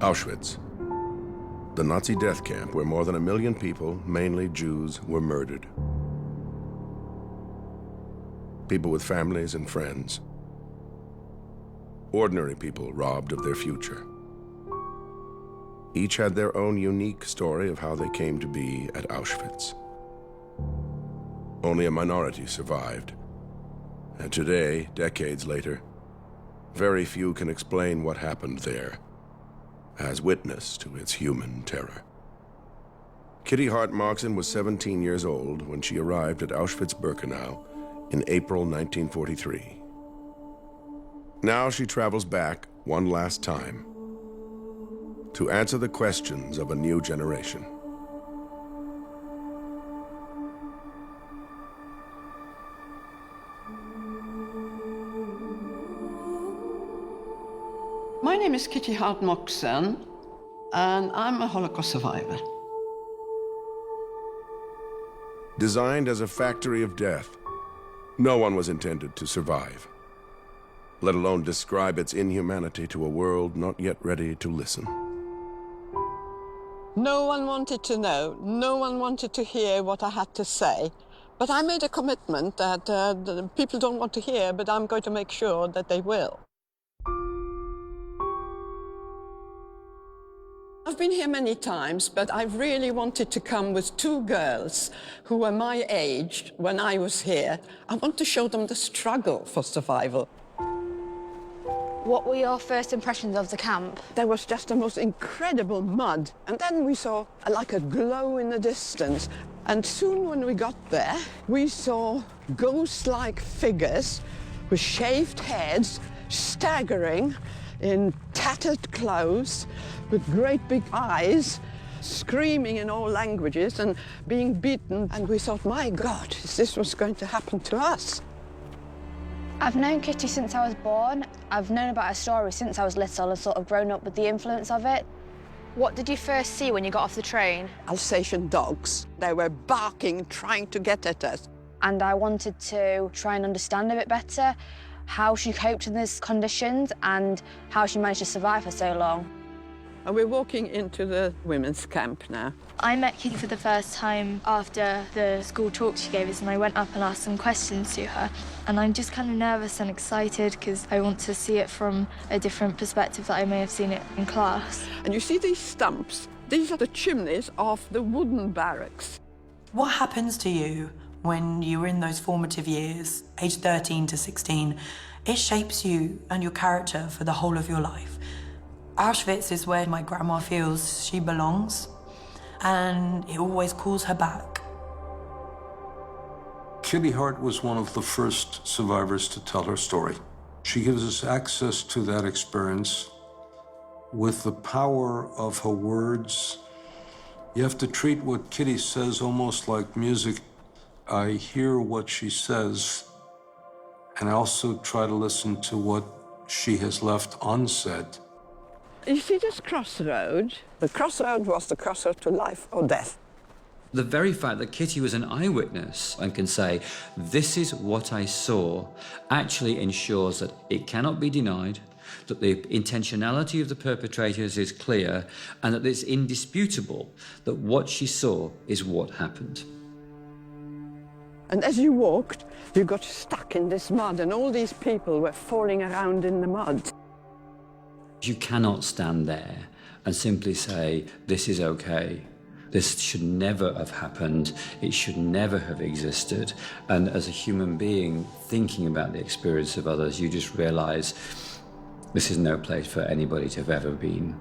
Auschwitz, the Nazi death camp where more than 1 million people, mainly Jews, were murdered. People with families and friends. Ordinary people robbed of their future. Each had their own unique story of how they came to be at Auschwitz. Only a minority survived. And today, decades later, very few can explain what happened there as witness to its human terror. Kitty Hart-Moxon was 17 years old when she arrived at Auschwitz-Birkenau in April 1943. Now she travels back one last time to answer the questions of a new generation. My name is Kitty Hart-Moxon, and I'm a Holocaust survivor. Designed as a factory of death, no one was intended to survive, let alone describe its inhumanity to a world not yet ready to listen. No one wanted to know, no one wanted to hear what I had to say. But I made a commitment that the people don't want to hear, but I'm going to make sure that they will. I've been here many times, but I really wanted to come with 2 girls who were my age when I was here. I want to show them the struggle for survival. What were your first impressions of the camp? There was just the most incredible mud. And then we saw like a glow in the distance. And soon when we got there, we saw ghost-like figures with shaved heads, staggering in tattered clothes, with great big eyes, screaming in all languages and being beaten. And we thought, my God, is this what's going to happen to us? I've known Kitty since I was born. I've known about her story since I was little and sort of grown up with the influence of it. What did you first see when you got off the train? Alsatian dogs. They were barking, trying to get at us. And I wanted to try and understand a bit better how she coped in these conditions and how she managed to survive for so long. And we're walking into the women's camp now. I met Kitty for the first time after the school talk she gave us, and I went up and asked some questions to her. And I'm just kind of nervous and excited because I want to see it from a different perspective that I may have seen it in class. And you see these stumps? These are the chimneys of the wooden barracks. What happens to you when you were in those formative years, age 13 to 16? It shapes you and your character for the whole of your life. Auschwitz is where my grandma feels she belongs, and it always calls her back. Kitty Hart was one of the first survivors to tell her story. She gives us access to that experience with the power of her words. You have to treat what Kitty says almost like music. I hear what she says, and I also try to listen to what she has left unsaid. You see this crossroad? The crossroad was the crossroad to life or death. The very fact that Kitty was an eyewitness and can say, this is what I saw, actually ensures that it cannot be denied, that the intentionality of the perpetrators is clear, and that it's indisputable that what she saw is what happened. And as you walked, you got stuck in this mud, and all these people were falling around in the mud. You cannot stand there and simply say, this is okay. This should never have happened. It should never have existed. And as a human being thinking about the experience of others, you just realize this is no place for anybody to have ever been.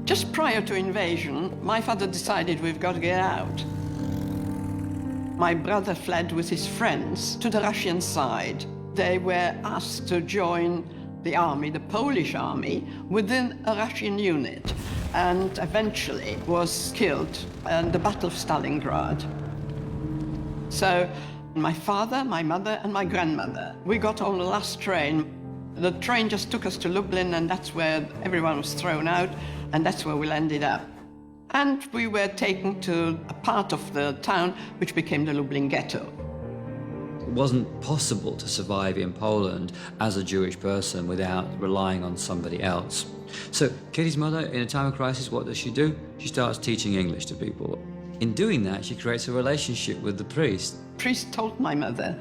Just prior to invasion, my father decided we've got to get out. My brother fled with his friends to the Russian side. They were asked to join the army, the Polish army, within a Russian unit, and eventually was killed in the Battle of Stalingrad. So my father, my mother, and my grandmother, we got on the last train. The train just took us to Lublin, and that's where everyone was thrown out, and that's where we landed up. And we were taken to a part of the town which became the Lublin ghetto. It wasn't possible to survive in Poland as a Jewish person without relying on somebody else. So Kitty's mother, in a time of crisis, what does she do? She starts teaching English to people. In doing that, she creates a relationship with the priest. The priest told my mother,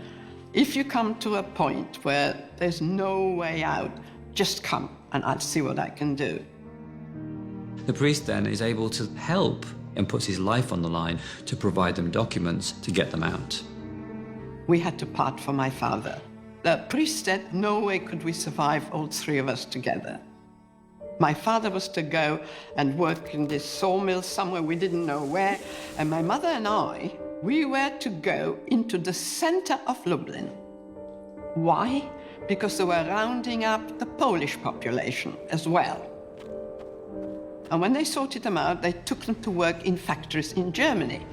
if you come to a point where there's no way out, just come and I'll see what I can do. The priest then is able to help and puts his life on the line to provide them documents to get them out. We had to part from my father. The priest said no way could we survive, all three of us together. My father was to go and work in this sawmill somewhere, we didn't know where, and my mother and I, we were to go into the center of Lublin. Why? Because they were rounding up the Polish population as well. And when they sorted them out, they took them to work in factories in Germany.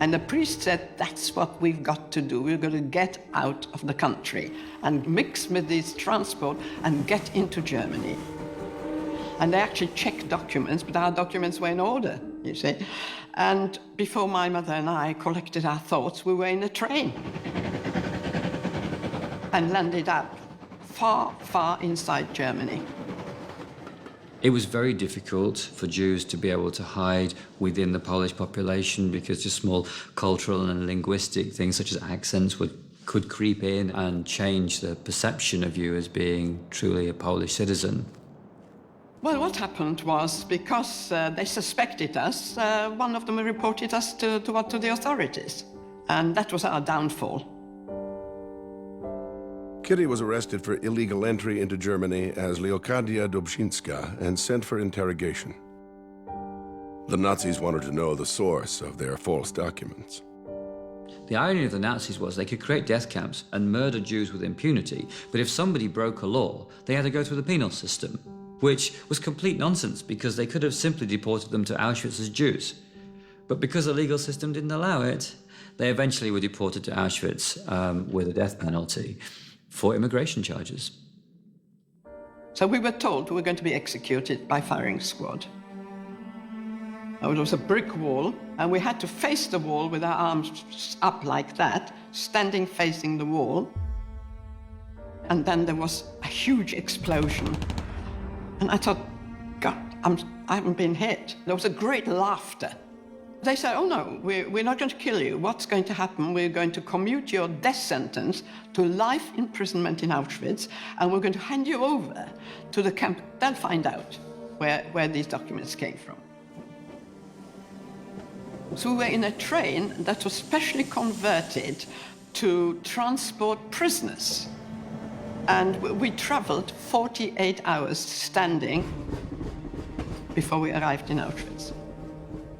And the priest said, that's what we've got to do. We've got to get out of the country and mix with this transport and get into Germany. And they actually checked documents, but our documents were in order, you see. And before my mother and I collected our thoughts, we were in a train and landed up far, far inside Germany. It was very difficult for Jews to be able to hide within the Polish population because just small cultural and linguistic things such as accents could creep in and change the perception of you as being truly a Polish citizen. Well, what happened was, because they suspected us, one of them reported us to the authorities. And that was our downfall. Kitty was arrested for illegal entry into Germany as Leokadia Dobrzynska and sent for interrogation. The Nazis wanted to know the source of their false documents. The irony of the Nazis was they could create death camps and murder Jews with impunity, but if somebody broke a law, they had to go through the penal system, which was complete nonsense because they could have simply deported them to Auschwitz as Jews. But because the legal system didn't allow it, they eventually were deported to Auschwitz with a death penalty for immigration charges. So we were told we were going to be executed by firing squad. It was a brick wall, and we had to face the wall with our arms up like that, standing facing the wall. And then there was a huge explosion. And I thought, God, I haven't been hit. There was a great laughter. They said, oh no, we're not going to kill you. What's going to happen? We're going to commute your death sentence to life imprisonment in Auschwitz, and we're going to hand you over to the camp. They'll find out where these documents came from. So we were in a train that was specially converted to transport prisoners. And we traveled 48 hours standing before we arrived in Auschwitz.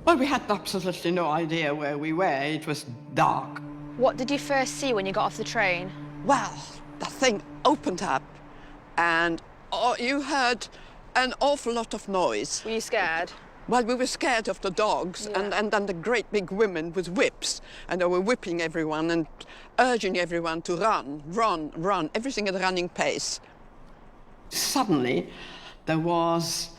Well, we had absolutely no idea where we were. It was dark. What did you first see when you got off the train? Well, the thing opened up, and you heard an awful lot of noise. Were you scared? Well, we were scared of the dogs, Yeah. and then the great big women with whips, and they were whipping everyone and urging everyone to run, run, run, everything at a running pace. Suddenly, there was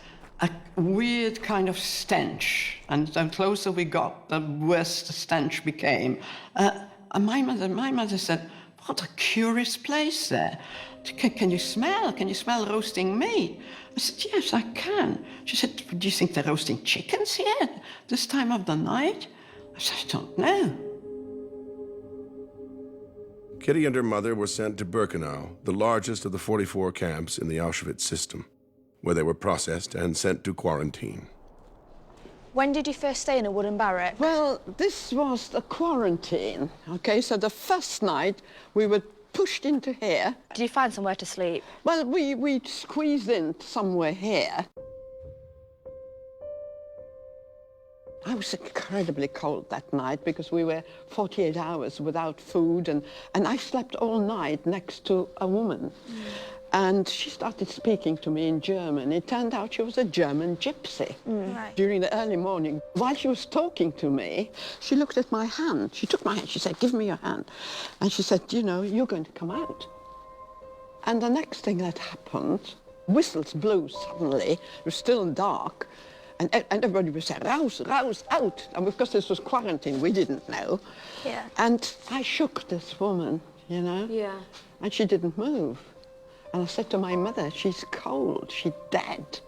a weird kind of stench, and the closer we got, the worse the stench became. And my mother said, what a curious place there. Can you smell? Can you smell roasting meat? I said, yes, I can. She said, do you think they're roasting chickens here this time of the night? I said, I don't know. Kitty and her mother were sent to Birkenau, the largest of the 44 camps in the Auschwitz system, where they were processed and sent to quarantine. When did you first stay in a wooden barrack? Well, this was the quarantine, okay? So the first night we were pushed into here. Did you find somewhere to sleep? Well, we squeezed in somewhere here. I was incredibly cold that night because we were 48 hours without food, and I slept all night next to a woman. And she started speaking to me in German. It turned out she was a German gypsy. Right. During the early morning, while she was talking to me, she looked at my hand. She took my hand, she said, give me your hand. And she said, you know, you're going to come out. And the next thing that happened, whistles blew suddenly. It was still dark. And everybody was saying, rouse, rouse, out. And because this was quarantine, we didn't know. Yeah. And I shook this woman. you know? Yeah. And she didn't move. And I said to my mother, she's cold, she's dead.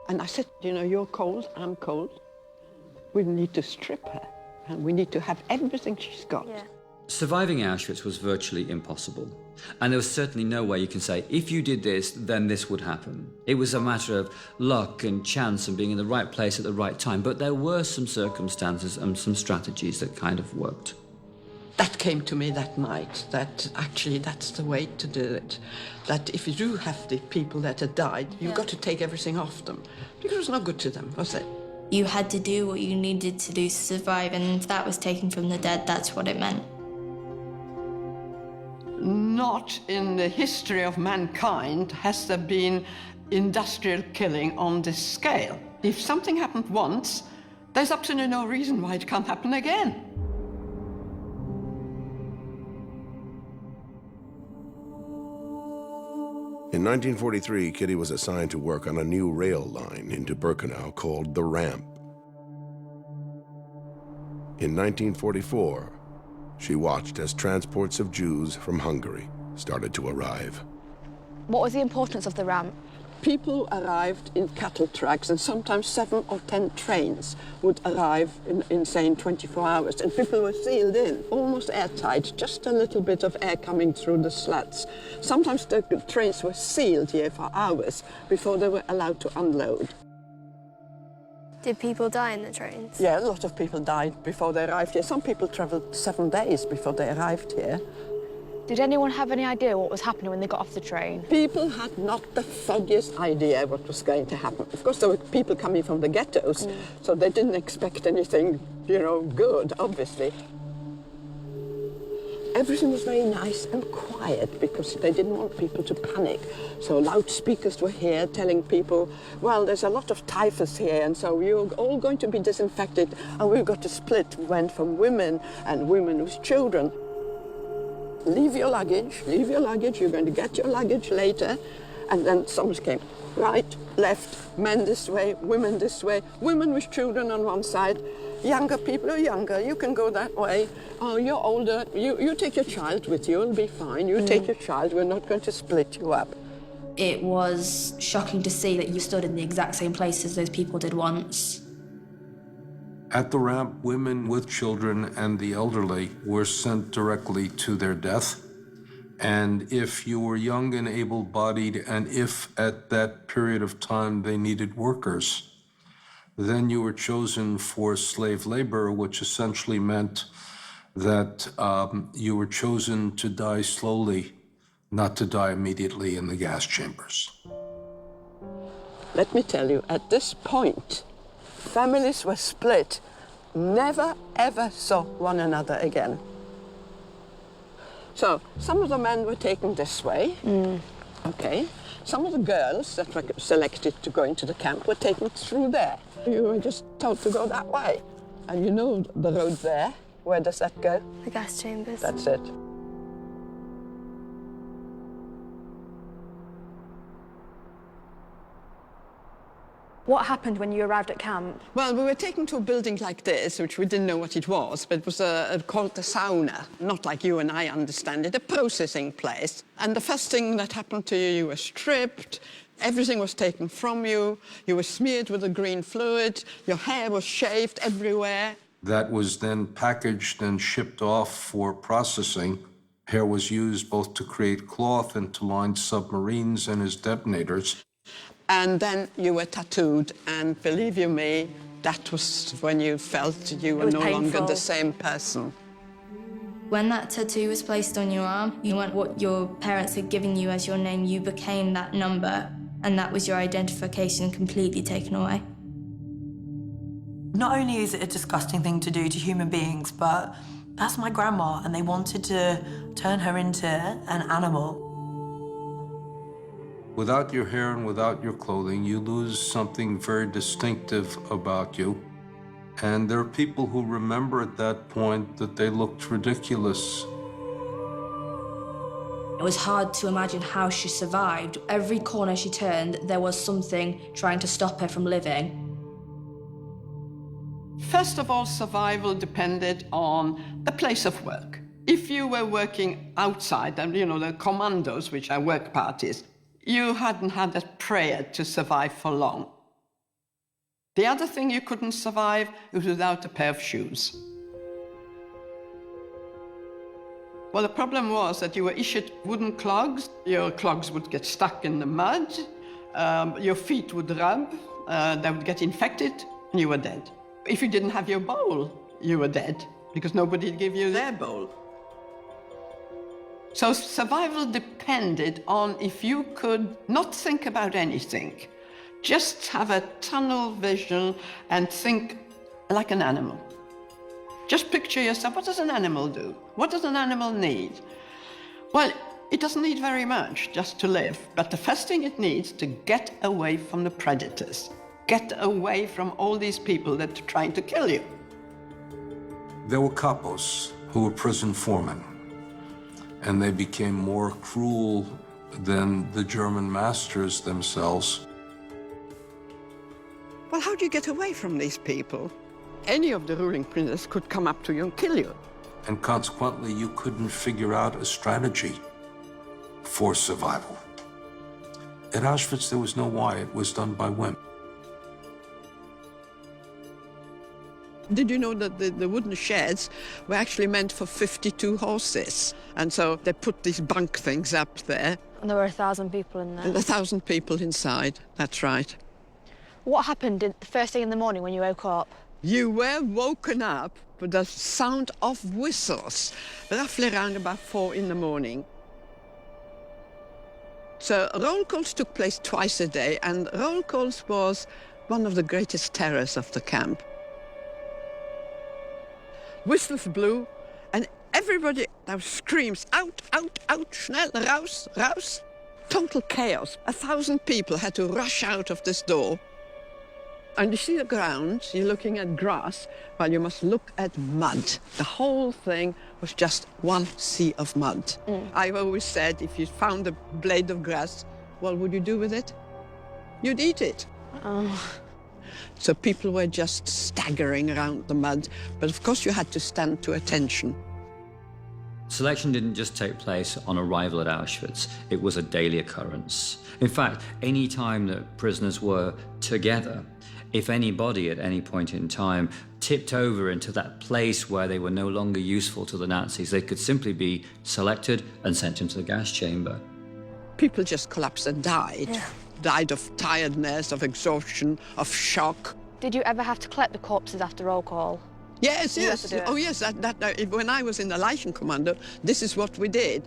And I said, you know, you're cold, I'm cold. We need to strip her, and we need to have everything she's got. Yeah. Surviving Auschwitz was virtually impossible. And there was certainly no way you can say, if you did this, then this would happen. It was a matter of luck and chance and being in the right place at the right time. But there were some circumstances and some strategies that kind of worked. That came to me that night, that actually that's the way to do it. That if you do have the people that had died, you've got to take everything off them. Because it was not good to them, was it? You had to do what you needed to do to survive, and if that was taken from the dead, that's what it meant. Not in the history of mankind has there been industrial killing on this scale. If something happened once, there's absolutely no reason why it can't happen again. In 1943, Kitty was assigned to work on a new rail line into Birkenau called the Ramp. In 1944, she watched as transports of Jews from Hungary started to arrive. What was the importance of the ramp? People arrived in cattle trucks, and sometimes 7 or 10 trains would arrive in say, 24 hours. And people were sealed in, almost airtight, just a little bit of air coming through the slats. Sometimes the trains were sealed here for hours before they were allowed to unload. Did people die in the trains? Yeah, a lot of people died before they arrived here. Some people travelled 7 days before they arrived here. Did anyone have any idea what was happening when they got off the train? People had not the foggiest idea what was going to happen. Of course, there were people coming from the ghettos, so they didn't expect anything, you know, good, obviously. Everything was very nice and quiet because they didn't want people to panic. So loudspeakers were here telling people, well, there's a lot of typhus here, and so you're all going to be disinfected, and we've got to split. We went from women and women with children. Leave your luggage, you're going to get your luggage later. And then someone came, right, left, men this way, women with children on one side. Younger people are younger, you can go that way. Oh, you're older, you take your child with you, it'll be fine. You take your child, we're not going to split you up. It was shocking to see that you stood in the exact same place as those people did once. At the ramp, women with children and the elderly were sent directly to their death. And if you were young and able-bodied, and if at that period of time they needed workers, then you were chosen for slave labor, which essentially meant that you were chosen to die slowly, not to die immediately in the gas chambers. Let me tell you, at this point, families were split, never ever saw one another again. So some of the men were taken this way, okay. Some of the girls that were selected to go into the camp were taken through there. You were just told to go that way. And you know the road there, where does that go? The gas chambers. That's it. What happened when you arrived at camp? Well, we were taken to a building like this, which we didn't know what it was, but it was called the sauna, not like you and I understand it, a processing place. And the first thing that happened to you, you were stripped, everything was taken from you, you were smeared with a green fluid, your hair was shaved everywhere. That was then packaged and shipped off for processing. Hair was used both to create cloth and to line submarines and as detonators. And then you were tattooed, and believe you me, that was when you felt you were no longer the same person. When that tattoo was placed on your arm, you weren't what your parents had given you as your name, you became that number, and that was your identification completely taken away. Not only is it a disgusting thing to do to human beings, but that's my grandma, and they wanted to turn her into an animal. Without your hair and without your clothing, you lose something very distinctive about you. And there are people who remember at that point that they looked ridiculous. It was hard to imagine how she survived. Every corner she turned, there was something trying to stop her from living. First of all, survival depended on the place of work. If you were working outside, and you know, the commandos, which are work parties, you hadn't had a prayer to survive for long. The other thing you couldn't survive was without a pair of shoes. Well, the problem was that you were issued wooden clogs. Your clogs would get stuck in the mud, your feet would rub, they would get infected, and you were dead. If you didn't have your bowl, you were dead, because nobody would give you their bowl. So survival depended on if you could not think about anything, just have a tunnel vision and think like an animal. Just picture yourself, what does an animal do? What does an animal need? Well, it doesn't need very much just to live, but the first thing it needs to get away from the predators, get away from all these people that are trying to kill you. There were capos who were prison foremen, and they became more cruel than the German masters themselves. Well, how do you get away from these people? Any of the ruling princes could come up to you and kill you. And consequently, you couldn't figure out a strategy for survival. At Auschwitz, there was no why. It was done by whim. Did you know that the wooden sheds were actually meant for 52 horses? And so they put these bunk things up there. And there were 1,000 people in there. And 1,000 people inside, that's right. What happened the first thing in the morning when you woke up? You were woken up with the sound of whistles, roughly around about 4 in the morning. So roll calls took place twice a day, and roll calls was one of the greatest terrors of the camp. Whistles blew, and everybody now screams, out, out, out, schnell, raus, raus. Total chaos. 1,000 people had to rush out of this door. And you see the ground, you're looking at grass, well, you must look at mud. The whole thing was just one sea of mud. I've always said, if you found a blade of grass, what would you do with it? You'd eat it. So people were just staggering around the mud, but of course you had to stand to attention. Selection didn't just take place on arrival at Auschwitz, it was a daily occurrence. In fact, any time that prisoners were together, if anybody at any point in time tipped over into that place where they were no longer useful to the Nazis, they could simply be selected and sent into the gas chamber. People just collapsed and died. Yeah. Died of tiredness, of exhaustion, of shock. Did you ever have to collect the corpses after roll call? Yes, You yes. had to do it. Oh, yes. When I was in the Leichenkommando, this is what we did.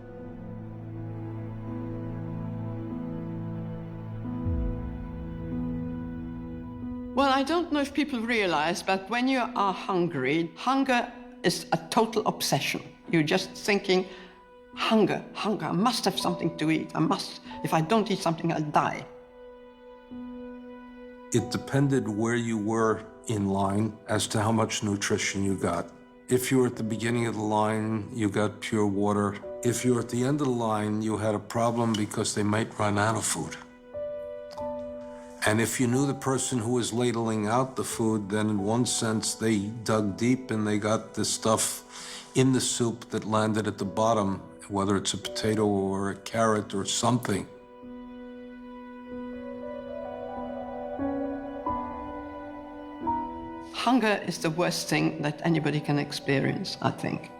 Well, I don't know if people realize, but when you are hungry, hunger is a total obsession. You're just thinking, hunger, hunger, I must have something to eat. I must. If I don't eat something, I'll die. It depended where you were in line as to how much nutrition you got. If you were at the beginning of the line, you got pure water. If you were at the end of the line, you had a problem because they might run out of food. And if you knew the person who was ladling out the food, then in one sense, they dug deep and they got the stuff in the soup that landed at the bottom, whether it's a potato or a carrot or something. Hunger is the worst thing that anybody can experience, I think.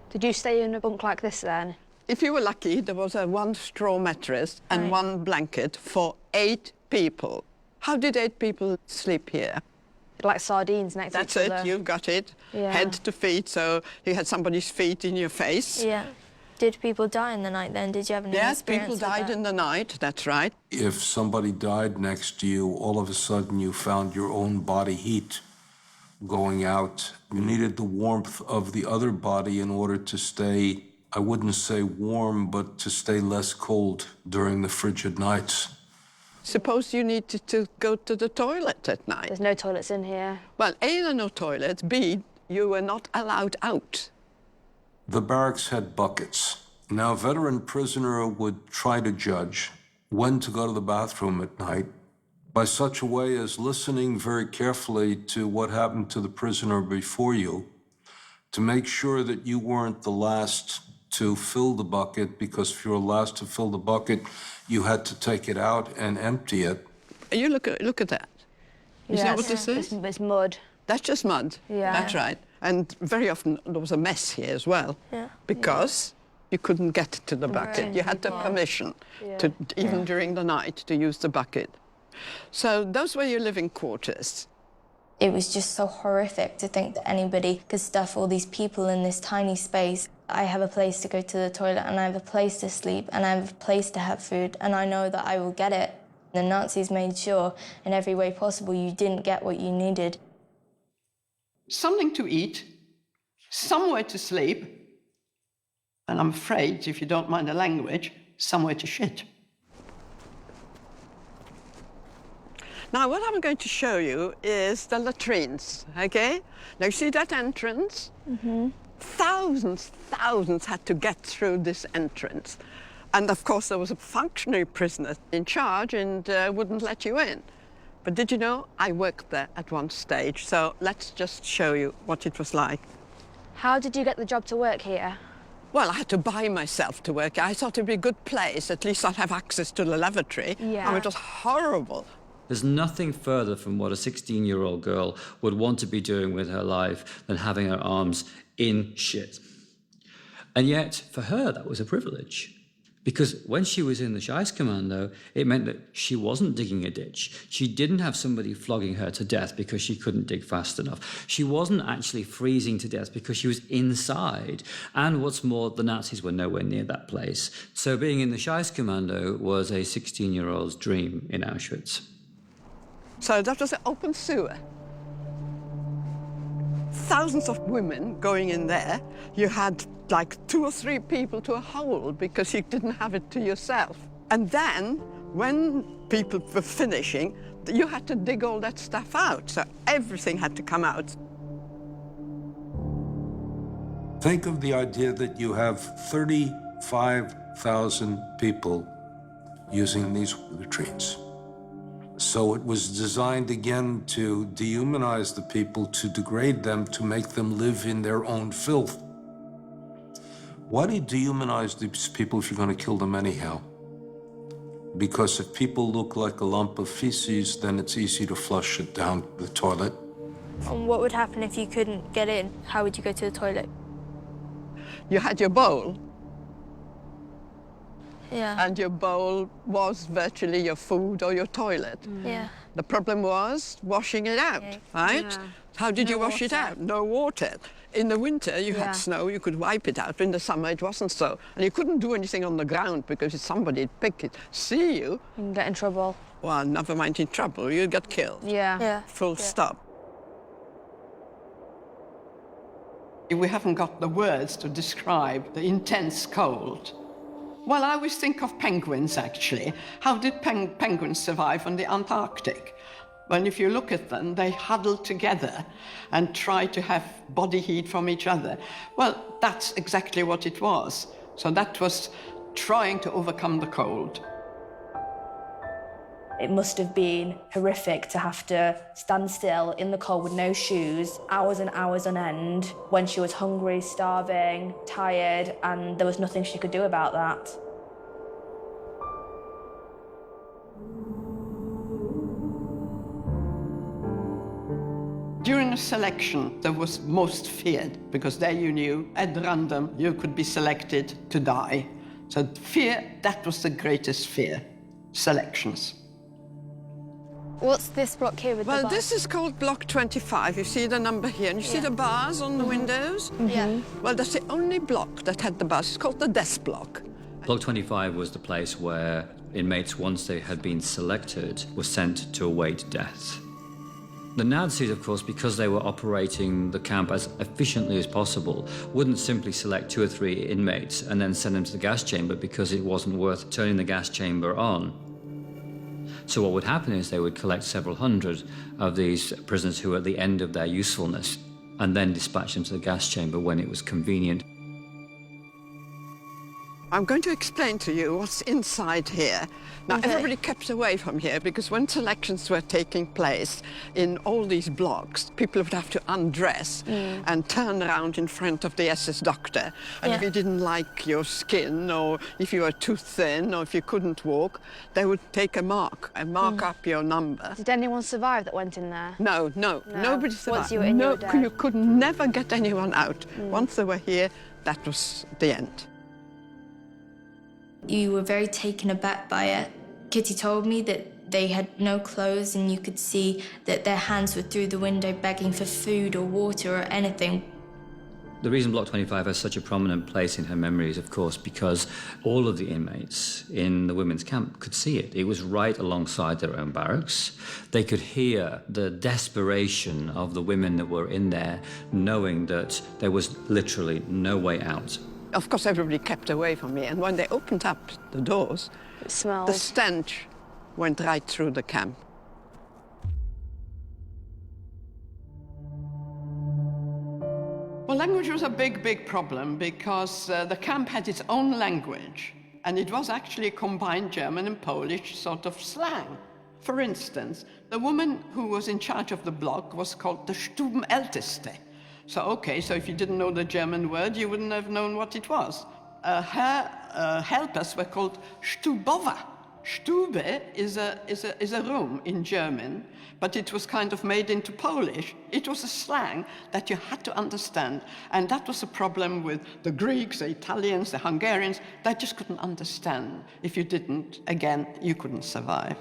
Did you stay in a bunk like this then? If you were lucky, there was a one straw mattress and Right. one blanket for 8 people. How did 8 people sleep here? Like sardines next That's to each it, other? you've got it. Yeah. Head to feet, so you had somebody's feet in your face. Yeah. Did people die in the night then? Did you have any Yes, experience people with died that? in the night, that's right. If somebody died next to you, all of a sudden you found your own body heat going out. You needed the warmth of the other body in order to stay, I wouldn't say warm, but to stay less cold during the frigid nights. Suppose you needed to go to the toilet at night. There's no toilets in here. Well, A, there are no toilets. B, you were not allowed out. The barracks had buckets. Now, a veteran prisoner would try to judge when to go to the bathroom at night by such a way as listening very carefully to what happened to the prisoner before you, to make sure that you weren't the last to fill the bucket, because if you were last to fill the bucket, you had to take it out and empty it. You look at that. You see what this is? It's mud. That's just mud. Yeah. That's right. And very often there was a mess here as well. Yeah. Because you couldn't get to the bucket. Right. You had the permission to, even during the night, to use the bucket. So those were your living quarters. It was just so horrific to think that anybody could stuff all these people in this tiny space. I have a place to go to the toilet, and I have a place to sleep, and I have a place to have food, and I know that I will get it. The Nazis made sure in every way possible you didn't get what you needed. Something to eat, somewhere to sleep, and I'm afraid, if you don't mind the language, somewhere to shit. Now, what I'm going to show you is the latrines, okay? Now, you see that entrance? Mm-hmm. Thousands had to get through this entrance. And, of course, there was a functionary prisoner in charge and wouldn't let you in. But did you know, I worked there at one stage, so let's just show you what it was like. How did you get the job to work here? Well, I had to buy myself to work. I thought it'd be a good place. At least I'd have access to the lavatory. Yeah. And it was horrible. There's nothing further from what a 16-year-old girl would want to be doing with her life than having her arms in shit. And yet, for her, that was a privilege. Because when she was in the Scheisskommando, it meant that she wasn't digging a ditch. She didn't have somebody flogging her to death because she couldn't dig fast enough. She wasn't actually freezing to death because she was inside. And what's more, the Nazis were nowhere near that place. So being in the Scheisskommando was a 16-year-old's dream in Auschwitz. So that was an open sewer. Thousands of women going in there. You had like 2 or 3 people to a hole because you didn't have it to yourself. And then, when people were finishing, you had to dig all that stuff out. So everything had to come out. Think of the idea that you have 35,000 people using these latrines. So it was designed again to dehumanize the people, to degrade them, to make them live in their own filth. Why do you dehumanize these people if you're going to kill them anyhow? Because if people look like a lump of feces, then it's easy to flush it down the toilet. And what would happen if you couldn't get in? How would you go to the toilet? You had your bowl, Yeah. and your bowl was virtually your food or your toilet. Yeah. The problem was washing it out, right? Yeah. How did you No wash it water. out? No water. In the winter, you Yeah. had snow, you could wipe it out. In the summer, it wasn't so. And you couldn't do anything on the ground because if somebody'd pick it, see you, You can get in trouble. well, never mind in trouble, you'd get killed. Yeah. Yeah. Full stop. We haven't got the words to describe the intense cold. Well, I always think of penguins, actually. How did penguins survive on the Antarctic? Well, if you look at them, they huddle together and try to have body heat from each other. Well, that's exactly what it was. So that was trying to overcome the cold. It must have been horrific to have to stand still in the cold with no shoes, hours and hours on end, when she was hungry, starving, tired, and there was nothing she could do about that. During a selection, there was most feared, because there you knew, at random, you could be selected to die. So fear, that was the greatest fear, selections. What's this block here with the Well, bar? this is called Block 25. You see the number here, and you see the bars on the windows? Yeah. Well, that's the only block that had the bars. It's called the death block. Block 25 was the place where inmates, once they had been selected, were sent to await death. The Nazis, of course, because they were operating the camp as efficiently as possible, wouldn't simply select 2 or 3 inmates and then send them to the gas chamber because it wasn't worth turning the gas chamber on. So what would happen is they would collect several hundred of these prisoners who were at the end of their usefulness and then dispatch them to the gas chamber when it was convenient. I'm going to explain to you what's inside here. Now, Okay. everybody kept away from here because when selections were taking place in all these blocks, people would have to undress and turn around in front of the SS doctor. And if Yeah. he didn't like your skin, or if you were too thin, or if you couldn't walk, they would take a mark and mark up your number. Did anyone survive that went in there? No, nobody survived. Once you were in, you were dead. You could never get anyone out. Once they were here, that was the end. You were very taken aback by it. Kitty told me that they had no clothes and you could see that their hands were through the window begging for food or water or anything. The reason Block 25 has such a prominent place in her memory is, of course, because all of the inmates in the women's camp could see it. It was right alongside their own barracks. They could hear the desperation of the women that were in there, knowing that there was literally no way out. Of course, everybody kept away from me, and when they opened up the doors, It smelled. the stench went right through the camp. Well, language was a big problem because the camp had its own language, and it was actually a combined German and Polish sort of slang. For instance, the woman who was in charge of the block was called the Stubenälteste. So if you didn't know the German word, you wouldn't have known what it was. Her helpers were called Stubowa. Stube is a room in German, but it was kind of made into Polish. It was a slang that you had to understand, and that was a problem with the Greeks, the Italians, the Hungarians. They just couldn't understand. If you didn't, again, you couldn't survive.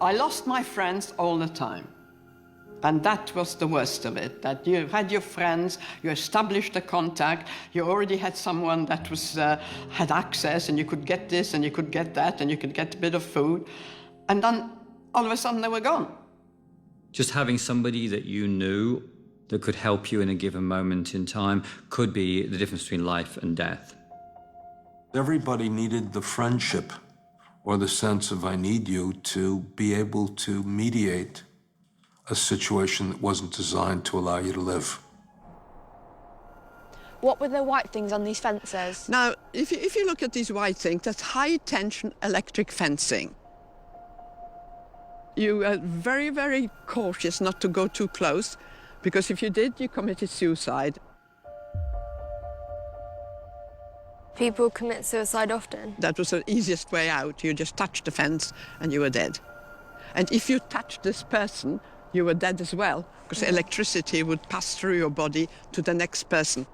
I lost my friends all the time. And that was the worst of it, that you had your friends, you established a contact, you already had someone that was, had access, and you could get this, and you could get that, and you could get a bit of food. And then, all of a sudden, they were gone. Just having somebody that you knew that could help you in a given moment in time could be the difference between life and death. Everybody needed the friendship or the sense of I need you to be able to mediate a situation that wasn't designed to allow you to live. What were the white things on these fences? Now, if you look at these white things, that's high-tension electric fencing. You are very, very cautious not to go too close, because if you did, you committed suicide. People commit suicide often. That was the easiest way out. You just touched the fence and you were dead. And if you touched this person, you were dead as well, because electricity would pass through your body to the next person.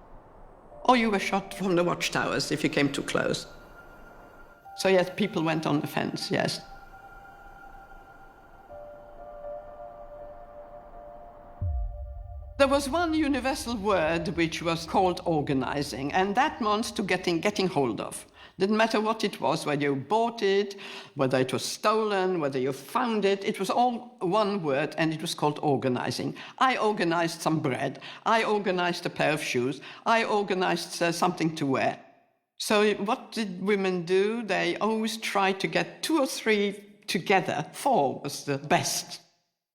Or you were shot from the watchtowers if you came too close. So yes, people went on the fence, yes. There was one universal word which was called organizing, and that meant to getting hold of. Didn't matter what it was, whether you bought it, whether it was stolen, whether you found it, it was all one word, and it was called organizing. I organized some bread, I organized a pair of shoes, I organized something to wear. So what did women do? They always tried to get 2 or 3 together. 4 was the best.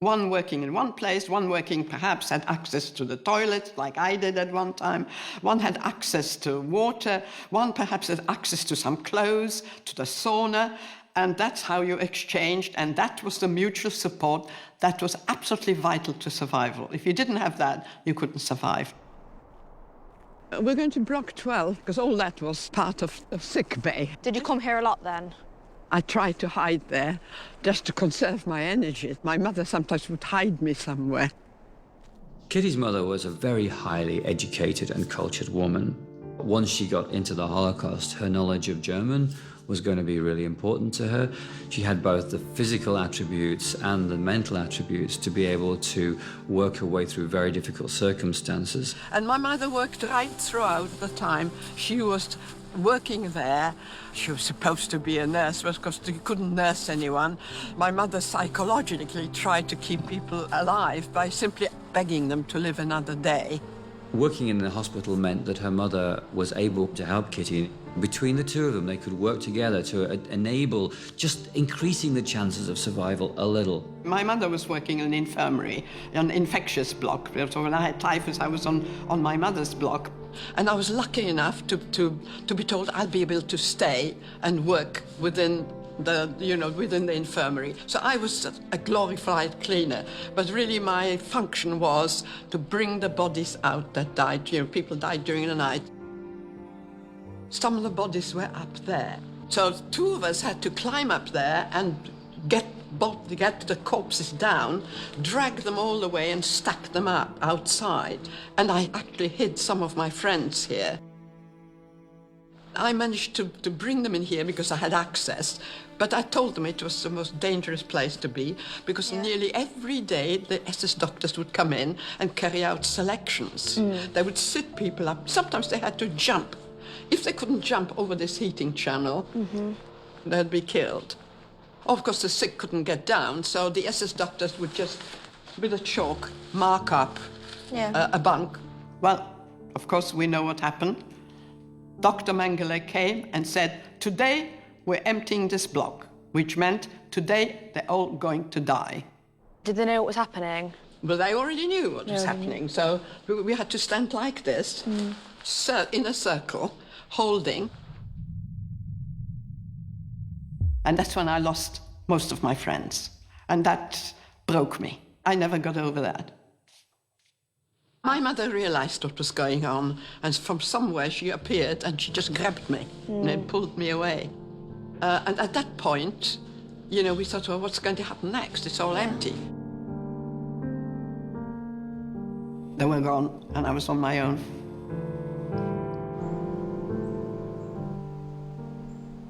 One working in one place, one working perhaps had access to the toilet, like I did at one time. One had access to water. One perhaps had access to some clothes, to the sauna. And that's how you exchanged. And that was the mutual support that was absolutely vital to survival. If you didn't have that, you couldn't survive. We're going to Block 12, because all that was part of sick bay. Did you come here a lot then? I tried to hide there just to conserve my energy. My mother sometimes would hide me somewhere. Kitty's mother was a very highly educated and cultured woman. Once she got into the Holocaust, her knowledge of German was going to be really important to her. She had both the physical attributes and the mental attributes to be able to work her way through very difficult circumstances. And my mother worked right throughout the time. She was working there. She was supposed to be a nurse, but of course you couldn't nurse anyone. My mother psychologically tried to keep people alive by simply begging them to live another day. Working in the hospital meant that her mother was able to help Kitty Between the two of them, they could work together to enable just increasing the chances of survival a little. My mother was working in an infirmary, an infectious block. So when I had typhus, I was on my mother's block. And I was lucky enough to be told I'll be able to stay and work within within the infirmary. So I was a glorified cleaner, but really my function was to bring the bodies out that died. People died during the night. Some of the bodies were up there. So two of us had to climb up there and get the corpses down, drag them all the way and stack them up outside. And I actually hid some of my friends here. I managed to bring them in here because I had access, but I told them it was the most dangerous place to be because nearly every day the SS doctors would come in and carry out selections. They would sit people up. Sometimes they had to jump. If they couldn't jump over this heating channel, they'd be killed. Of course, the sick couldn't get down, so the SS doctors would just, with a chalk, mark up a bunk. Well, of course, we know what happened. Dr. Mengele came and said, today we're emptying this block, which meant today they're all going to die. Did they know what was happening? Well, they already knew what was happening, so we had to stand like this, in a circle, holding. And that's when I lost most of my friends. And that broke me. I never got over that. My mother realized what was going on, and from somewhere she appeared and she just grabbed me and pulled me away. And at that point, we thought, well, what's going to happen next? It's all empty. They were gone, and I was on my own.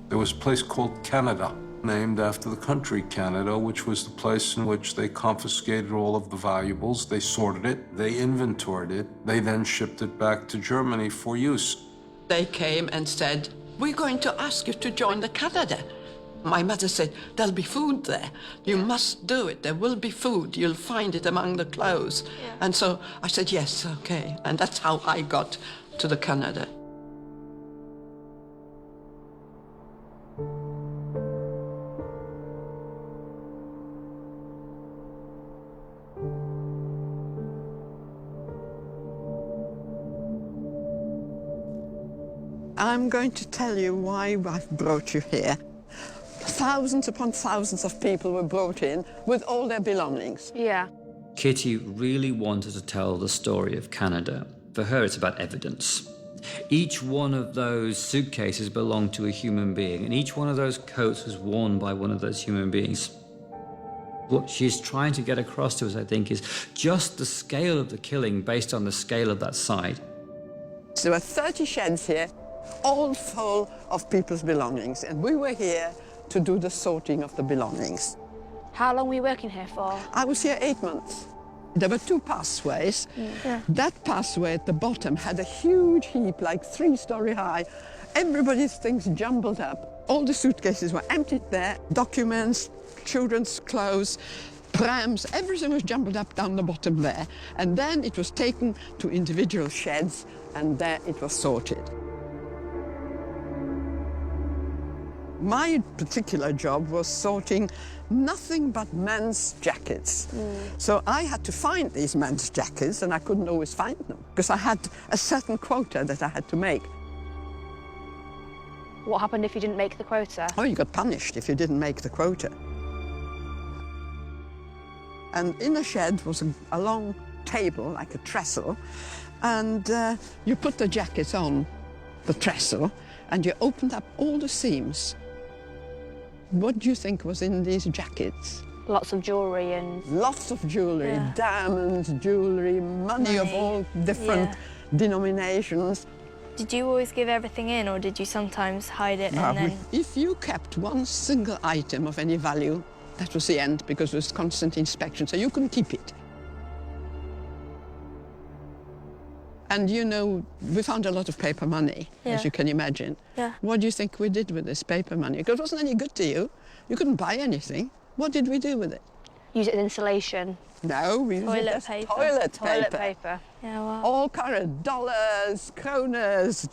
There was a place called Canada, named after the country Canada, which was the place in which they confiscated all of the valuables, they sorted it, they inventoried it, they then shipped it back to Germany for use. They came and said, we're going to ask you to join the Canada. My mother said, there'll be food there. You must do it. There will be food. You'll find it among the clothes. Yeah. And so I said, yes, okay. And that's how I got to the Canada. I'm going to tell you why I've brought you here. Thousands upon thousands of people were brought in with all their belongings. Yeah. Kitty really wanted to tell the story of Canada. For her, it's about evidence. Each one of those suitcases belonged to a human being, and each one of those coats was worn by one of those human beings. What she's trying to get across to us, I think, is just the scale of the killing based on the scale of that site. So there were 30 sheds here, all full of people's belongings, and we were here to do the sorting of the belongings. How long were you working here for? I was here 8 months. There were 2 pathways. Yeah. That pathway at the bottom had a huge heap, like 3-story high. Everybody's things jumbled up. All the suitcases were emptied there, documents, children's clothes, prams, everything was jumbled up down the bottom there. And then it was taken to individual sheds, and there it was sorted. My particular job was sorting nothing but men's jackets. So I had to find these men's jackets, and I couldn't always find them because I had a certain quota that I had to make. What happened if you didn't make the quota? Oh, you got punished if you didn't make the quota. And in the shed was a long table, like a trestle, and you put the jackets on the trestle, and you opened up all the seams. What do you think was in these jackets? Lots of jewellery and... Lots of jewellery, diamonds, jewellery, money of all different denominations. Did you always give everything in, or did you sometimes hide it and then... If you kept one single item of any value, that was the end, because it was constant inspection, so you couldn't keep it. And we found a lot of paper money, as you can imagine. Yeah. What do you think we did with this paper money? Because it wasn't any good to you. You couldn't buy anything. What did we do with it? use it as insulation? No, we use it Toilet as paper. toilet paper. Toilet paper. Yeah, well. All kind dollars, kroners,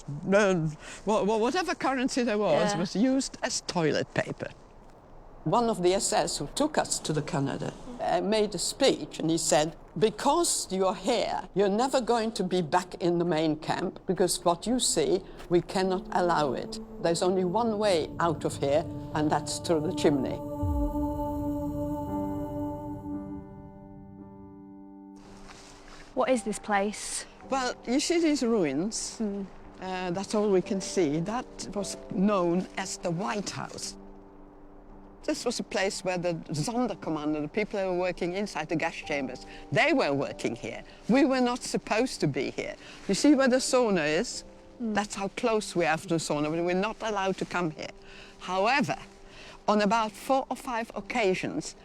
whatever currency there was used as toilet paper. One of the SS who took us to the Canada made a speech, and he said, because you're here, you're never going to be back in the main camp, because what you see, we cannot allow it. There's only one way out of here, and that's through the chimney. What is this place? Well, you see these ruins, that's all we can see. That was known as the White House. This was a place where the Sonderkommando, the people who were working inside the gas chambers, they were working here. We were not supposed to be here. You see where the sauna is? That's how close we are to the sauna, but we're not allowed to come here. However, on about 4 or 5 occasions,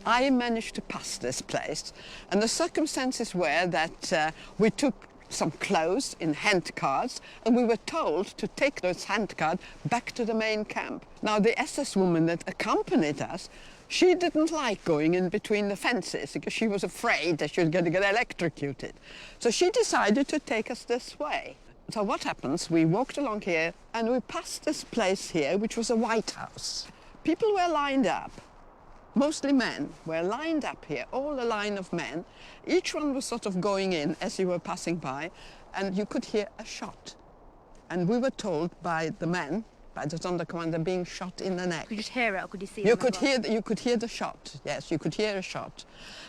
I managed to pass this place, and the circumstances were that we took some clothes in hand carts, and we were told to take those hand carts back to the main camp. Now, the SS woman that accompanied us, she didn't like going in between the fences because she was afraid that she was going to get electrocuted. So she decided to take us this way. So what happens, we walked along here and we passed this place here, which was a White House. People were lined up. Mostly men were lined up here, all a line of men. Each one was sort of going in as you were passing by, and you could hear a shot. And we were told by the men, by the Sonderkommando, being shot in the neck. Could you just hear it, or could you see it? You could hear the shot, yes, you could hear a shot.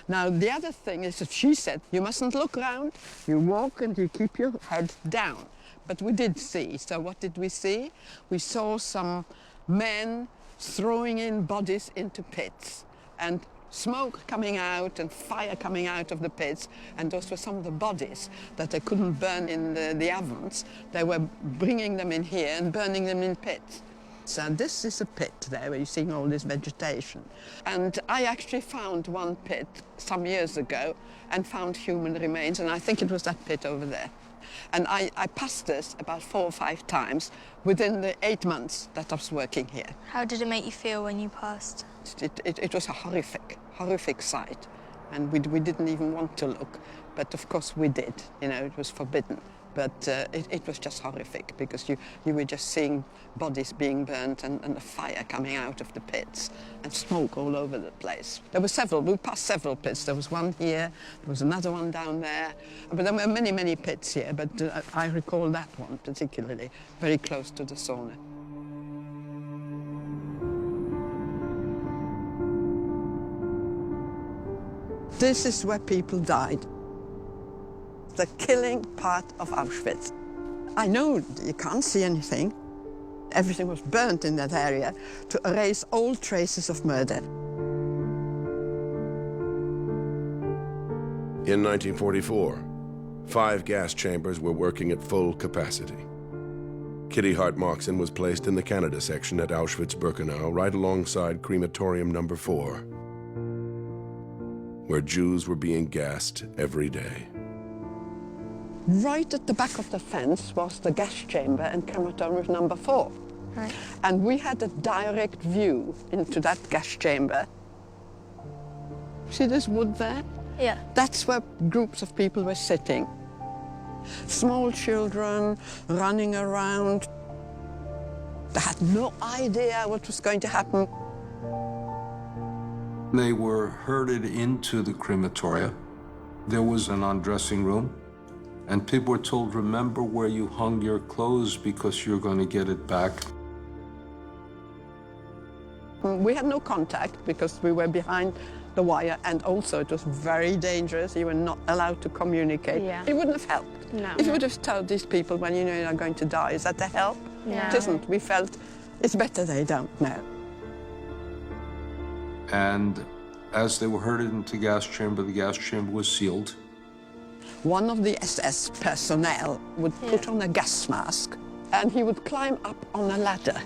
Now, the other thing is that she said, you mustn't look around, you walk and you keep your head down. But we did see, so what did we see? We saw some men throwing in bodies into pits, and smoke coming out and fire coming out of the pits, and those were some of the bodies that they couldn't burn in the ovens. They were bringing them in here and burning them in pits. So this is a pit there where you're seeing all this vegetation. And I actually found one pit some years ago and found human remains, and I think it was that pit over there. And I passed this about 4 or 5 times within the 8 months that I was working here. How did it make you feel when you passed? It was a horrific sight. And we didn't even want to look. But of course we did, you know, it was forbidden. But it was just horrific because you were just seeing bodies being burnt and the fire coming out of the pits and smoke all over the place. There were several, we passed several pits. There was one here, there was another one down there. But there were many pits here, but I recall that one particularly, very close to the sauna. This is where people died. The killing part of Auschwitz. I know you can't see anything. Everything was burnt in that area to erase all traces of murder. In 1944, 5 gas chambers were working at full capacity. Kitty Hart-Moxon was placed in the Canada section at Auschwitz-Birkenau, right alongside crematorium number 4, where Jews were being gassed every day. Right at the back of the fence was the gas chamber and crematorium number 4. Right. And we had a direct view into that gas chamber. See this wood there? Yeah. That's where groups of people were sitting. Small children running around. They had no idea what was going to happen. They were herded into the crematoria. There was an undressing room. And people were told, remember where you hung your clothes because you're going to get it back. We had no contact because we were behind the wire, and also it was very dangerous. You were not allowed to communicate. Yeah. It wouldn't have helped. No. If you would have told these people when you know you're going to die, is that the help? No. It isn't. We felt it's better they don't know. And as they were herded into the gas chamber was sealed. One of the SS personnel would put on a gas mask, and he would climb up on a ladder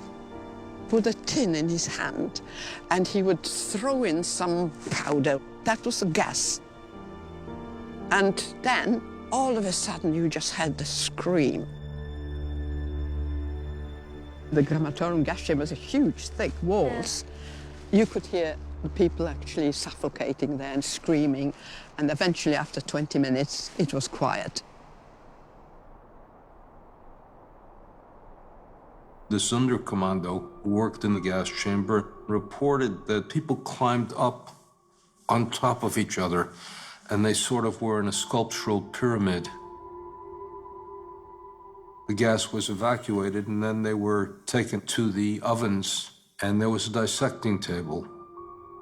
with a tin in his hand, and he would throw in some powder. That was a gas. And then, all of a sudden, you just had the scream. The crematorium gas chamber was a huge, thick walls. You could hear the people actually suffocating there and screaming. And eventually, after 20 minutes, it was quiet. The Sonderkommando who worked in the gas chamber reported that people climbed up on top of each other, and they sort of were in a sculptural pyramid. The gas was evacuated, and then they were taken to the ovens, and there was a dissecting table.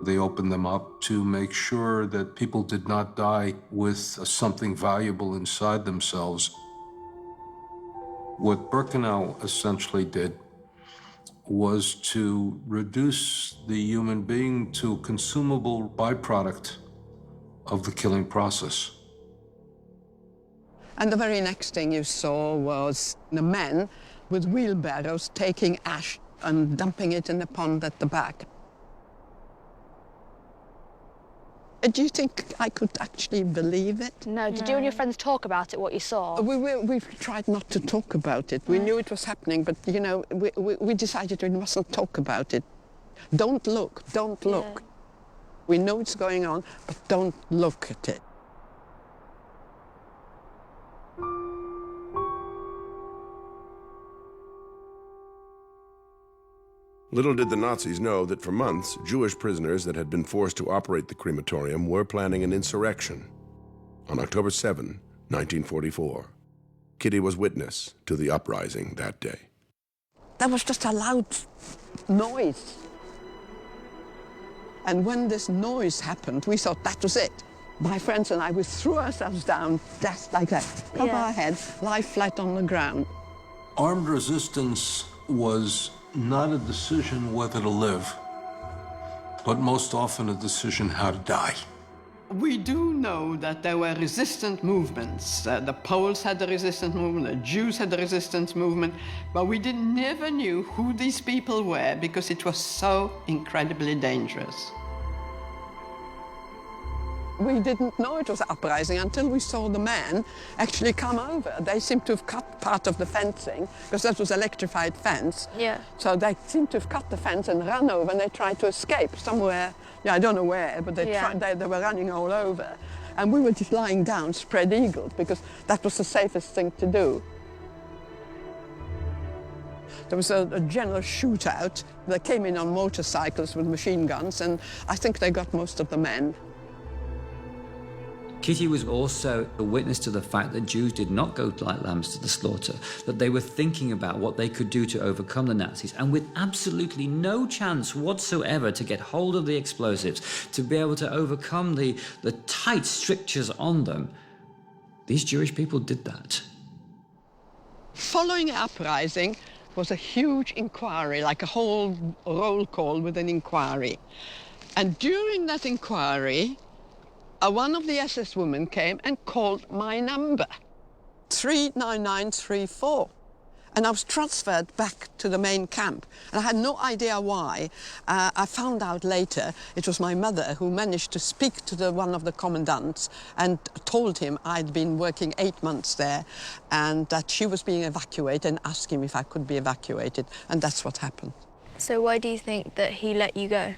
They opened them up to make sure that people did not die with something valuable inside themselves. What Birkenau essentially did was to reduce the human being to a consumable byproduct of the killing process. And the very next thing you saw was the men with wheelbarrows taking ash and dumping it in the pond at the back. Do you think I could actually believe it? No. Did you and your friends talk about it, what you saw? We tried not to talk about it. We knew it was happening, but, you know, we decided we mustn't talk about it. Don't look, don't look. Yeah. We know it's going on, but don't look at it. Little did the Nazis know that for months, Jewish prisoners that had been forced to operate the crematorium were planning an insurrection. On October 7, 1944, Kitty was witness to the uprising that day. There was just a loud noise. And when this noise happened, we thought that was it. My friends and I, we threw ourselves down, just like that, cover our heads, lie flat on the ground. Armed resistance was not a decision whether to live, but most often a decision how to die. We do know that there were resistant movements. The Poles had the resistance movement, the Jews had the resistance movement, but we never knew who these people were because it was so incredibly dangerous. We didn't know it was uprising until we saw the men actually come over. They seemed to have cut part of the fencing, because that was electrified fence. Yeah. So they seemed to have cut the fence and run over, and they tried to escape somewhere. Yeah, I don't know where, but they were running all over. And we were just lying down, spread-eagled, because that was the safest thing to do. There was a general shootout. They came in on motorcycles with machine guns, and I think they got most of the men. Kitty was also a witness to the fact that Jews did not go like lambs to the slaughter, that they were thinking about what they could do to overcome the Nazis, and with absolutely no chance whatsoever to get hold of the explosives, to be able to overcome the tight strictures on them. These Jewish people did that. Following the uprising was a huge inquiry, like a whole roll call with an inquiry. And during that inquiry, one of the SS women came and called my number, 39934. And I was transferred back to the main camp. And I had no idea why. I found out later it was my mother who managed to speak to one of the commandants and told him I'd been working 8 months there and that she was being evacuated, and asked him if I could be evacuated. And that's what happened. So why do you think that he let you go?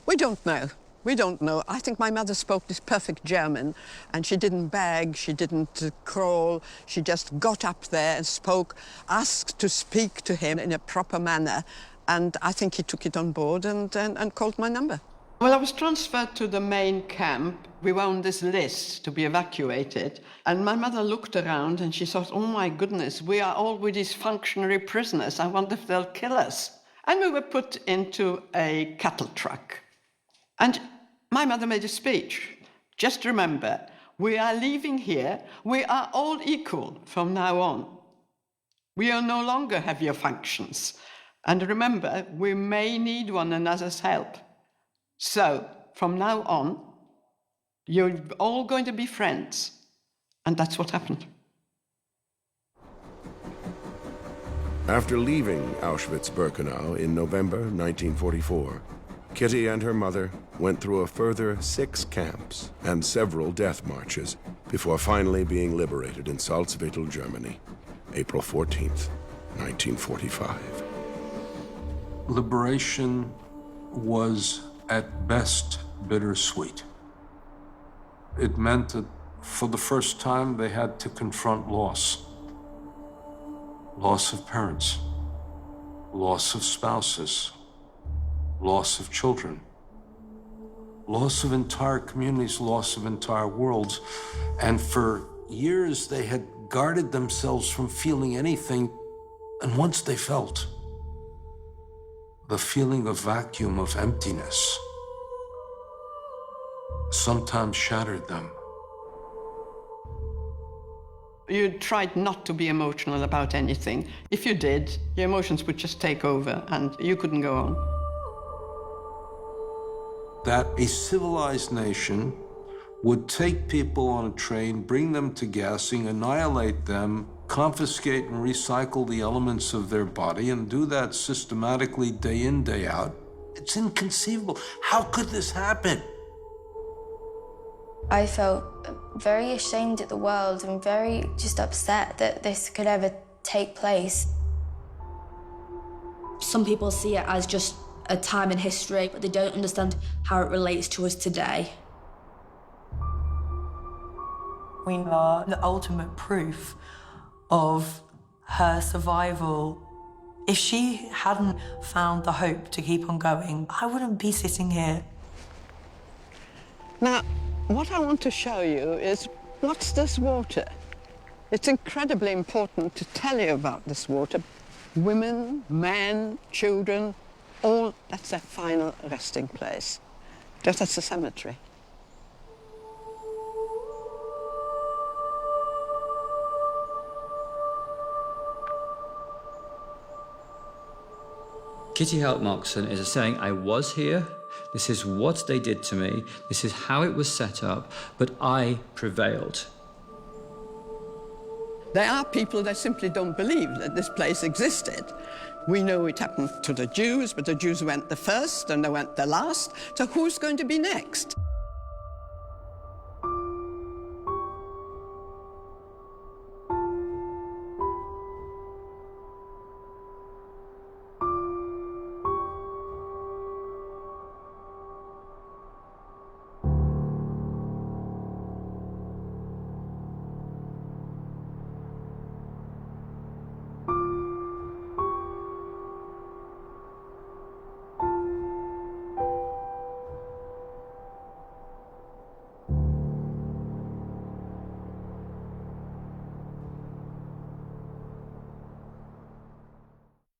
We don't know. We don't know. I think my mother spoke this perfect German, and she didn't beg, she didn't crawl. She just got up there and spoke, asked to speak to him in a proper manner, and I think he took it on board and called my number. Well, I was transferred to the main camp. We were on this list to be evacuated, and my mother looked around and she thought, oh my goodness, we are all with these functionary prisoners. I wonder if they'll kill us. And we were put into a cattle truck. And my mother made a speech. Just remember, we are leaving here. We are all equal from now on. We will no longer have your functions. And remember, we may need one another's help. So, from now on, you're all going to be friends. And that's what happened. After leaving Auschwitz-Birkenau in November 1944, Kitty and her mother went through a further 6 camps and several death marches before finally being liberated in Salzwedel, Germany, April 14th, 1945. Liberation was at best bittersweet. It meant that for the first time they had to confront loss. Loss of parents, loss of spouses, loss of children, loss of entire communities, loss of entire worlds. And for years they had guarded themselves from feeling anything, and once they felt the feeling of vacuum, of emptiness, sometimes shattered them. You tried not to be emotional about anything. If you did, your emotions would just take over and you couldn't go on. That a civilized nation would take people on a train, bring them to gassing, annihilate them, confiscate and recycle the elements of their body, and do that systematically day in, day out. It's inconceivable. How could this happen? I felt very ashamed at the world and very just upset that this could ever take place. Some people see it as just a time in history, but they don't understand how it relates to us today. We are the ultimate proof of her survival. If she hadn't found the hope to keep on going, I wouldn't be sitting here. Now, what I want to show you is, what's this water? It's incredibly important to tell you about this water. Women, men, children, all, that's their final resting place. Just as a cemetery. Kitty Hart-Moxon is saying, I was here, this is what they did to me, this is how it was set up, but I prevailed. There are people that simply don't believe that this place existed. We know it happened to the Jews, but the Jews went the first and they went the last, so who's going to be next?